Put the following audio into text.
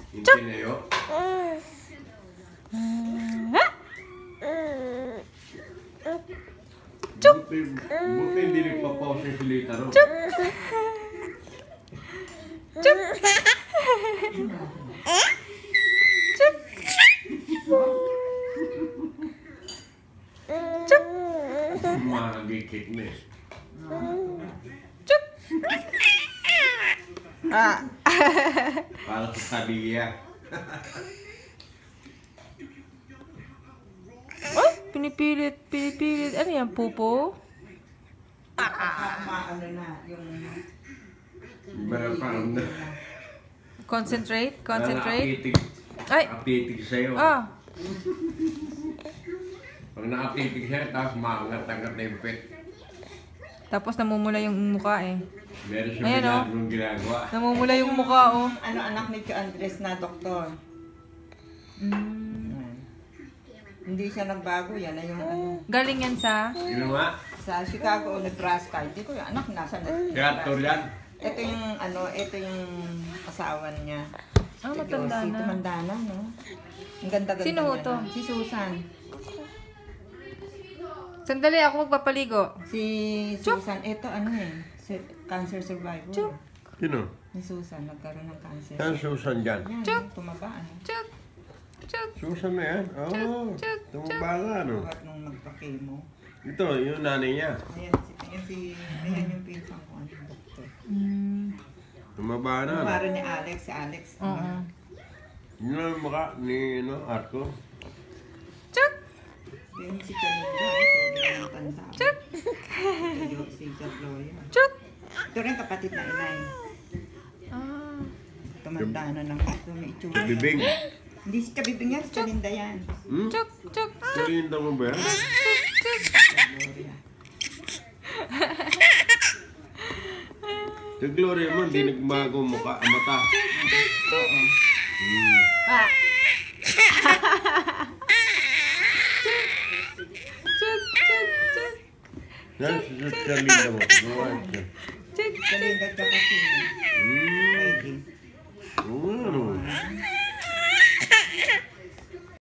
Yung pinayo. Buti hindi nagpa-pause yung silita ro. Chup! Chup! Chup! Chup! Magigit na eh. Chup! Ah! Para sa tabiya. Oh, pinipilit. Ano yan, pupo? Ano na, yung... Parang na. Concentrate. Ay! Ay! Nakapitig sa'yo. Ah! Pag nakapitig sa'yo, tapos maangat-angat na yung pet. Tapos namumula yung mukha eh. Meron siya Ayan, oh. binagong ginagawa. Namumula yung mukha oh. Ano, anak ni Andres na doktor. Hindi siya nagbago, yan na yung ano. Galing yan sa... Ginawa? Sa Chicago o Nebraska, hindi ko yung anak nasa Kaya yan. Ito yung ano, ito yung asawa niya. Ah, matanda Si na. tumanda na, no? Ang ganda-ganda Sino ho niya, to? no? Si Susan. Sandali, ako magpapaligo. Si Susan, ito ano eh, cancer survivor. Chuk. Sino? Ni Susan, nagkaroon ng cancer. Saan Susan dyan? Yan, Chuk. tumaba, ano? Chuk! Chuk! Susan na yan? Oo. Chuk. Tumaba nga, no? Bakit nung magpa-chemo. Ito, yung nanay niya. Ayan yung pinsan ko, ano, doktor. Tumaba na. Ano no? para ni Alex, si Alex. Oo. Yun ang mukha ni Arco. Chuk! Yan si Chalinda, sobrang ng tanda. Chuk! Ito si Jabloya. Chuk! Ito rin kapatid na inay. Ah. Tumanda na ng ito, may itsura. Bibing. Hindi si Chabibing yan, si Chalinda yan. Hmm? Chuk! Chuk! Sabihin daw mo ba yan? Gloria. Si Gloria mo, hindi nagbago mukha, mata. Oo. Ah. Chuk! Chuk! Chuk! Yan, si Charlinda mo. Buwan siya. Chuk! Chalinda tsaka si Hmm. Pwede. Oo, ano?